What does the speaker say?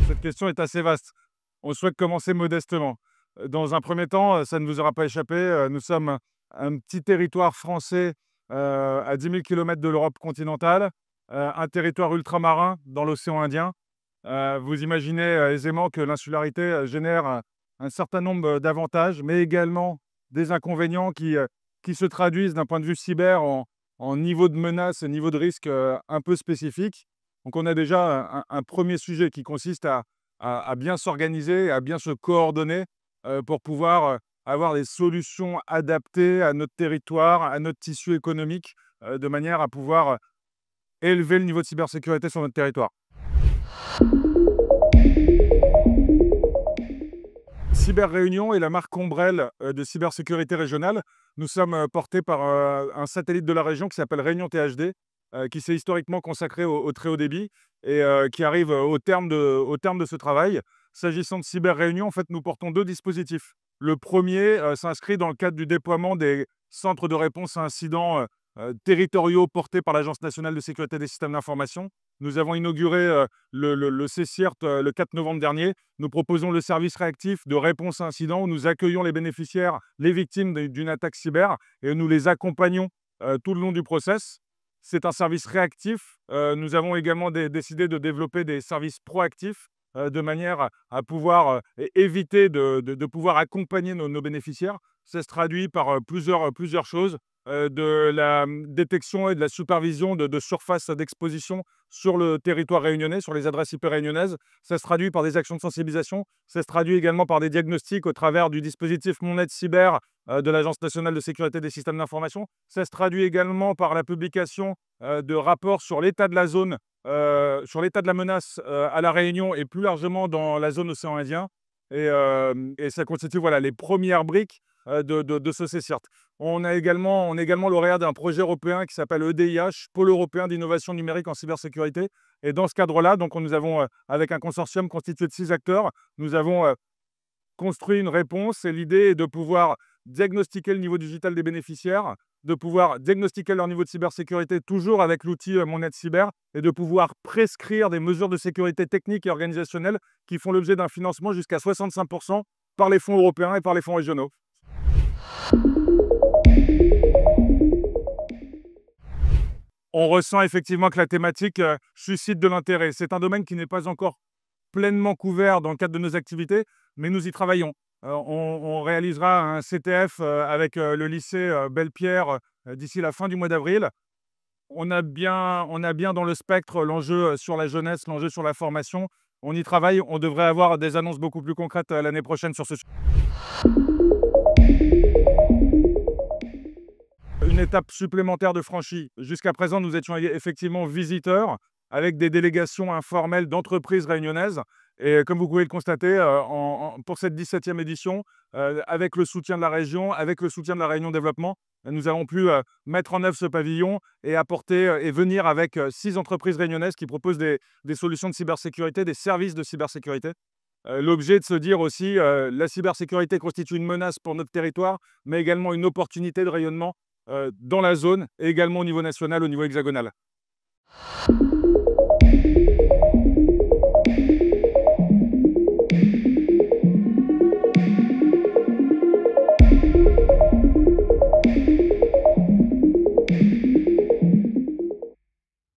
Cette question est assez vaste. On souhaite commencer modestement. Dans un premier temps, ça ne vous aura pas échappé, nous sommes un petit territoire français à 10 000 km de l'Europe continentale, un territoire ultramarin dans l'océan Indien. Vous imaginez aisément que l'insularité génère un certain nombre d'avantages, mais également des inconvénients qui se traduisent d'un point de vue cyber en niveau de menace, niveau de risque un peu spécifique. Donc on a déjà un premier sujet qui consiste à bien s'organiser, à bien se coordonner pour pouvoir avoir des solutions adaptées à notre territoire, à notre tissu économique, de manière à pouvoir élever le niveau de cybersécurité sur notre territoire. Cyber Réunion est la marque ombrelle de cybersécurité régionale. Nous sommes portés par un satellite de la région qui s'appelle Réunion THD, qui s'est historiquement consacré au très haut débit et qui arrive au terme de ce travail. S'agissant de Cyber Réunion, en fait, nous portons deux dispositifs. Le premier s'inscrit dans le cadre du déploiement des centres de réponse à incidents territoriaux portés par l'Agence nationale de sécurité des systèmes d'information. Nous avons inauguré le CCIRT le 4 novembre dernier. Nous proposons le service réactif de réponse à incident où nous accueillons les bénéficiaires, les victimes d'une attaque cyber et nous les accompagnons tout le long du process. C'est un service réactif. Nous avons également décidé de développer des services proactifs de manière à pouvoir éviter de pouvoir accompagner nos bénéficiaires. Ça se traduit par plusieurs choses. De la détection et de la supervision de surfaces d'exposition sur le territoire réunionnais, sur les adresses IP réunionnaises. Ça se traduit par des actions de sensibilisation. Ça se traduit également par des diagnostics au travers du dispositif Mon Aide Cyber de l'Agence nationale de sécurité des systèmes d'information. Ça se traduit également par la publication de rapports sur l'état de la zone, sur l'état de la menace à La Réunion et plus largement dans la zone océan Indien. Et ça constitue voilà, les premières briques de ce CCIRT. On est également lauréat d'un projet européen qui s'appelle EDIH, Pôle européen d'innovation numérique en cybersécurité. Et dans ce cadre-là, nous avons, avec un consortium constitué de 6 acteurs, nous avons construit une réponse. Et l'idée est de pouvoir diagnostiquer le niveau digital des bénéficiaires, de pouvoir diagnostiquer leur niveau de cybersécurité, toujours avec l'outil Mon Aide Cyber, et de pouvoir prescrire des mesures de sécurité technique et organisationnelle qui font l'objet d'un financement jusqu'à 65% par les fonds européens et par les fonds régionaux. On ressent effectivement que la thématique suscite de l'intérêt. C'est un domaine qui n'est pas encore pleinement couvert dans le cadre de nos activités, mais nous y travaillons. On réalisera un CTF avec le lycée Belle-Pierre d'ici la fin du mois d'avril. On a bien dans le spectre l'enjeu sur la jeunesse, l'enjeu sur la formation. On y travaille, on devrait avoir des annonces beaucoup plus concrètes l'année prochaine sur ce sujet. Une étape supplémentaire de franchie. Jusqu'à présent, nous étions effectivement visiteurs avec des délégations informelles d'entreprises réunionnaises. Et comme vous pouvez le constater, pour cette 17e édition, avec le soutien de la région, avec le soutien de la Réunion Développement, nous avons pu mettre en œuvre ce pavillon et apporter et venir avec 6 entreprises réunionnaises qui proposent des solutions de cybersécurité, des services de cybersécurité. L'objet est de se dire aussi la cybersécurité constitue une menace pour notre territoire, mais également une opportunité de rayonnement dans la zone et également au niveau national, au niveau hexagonal.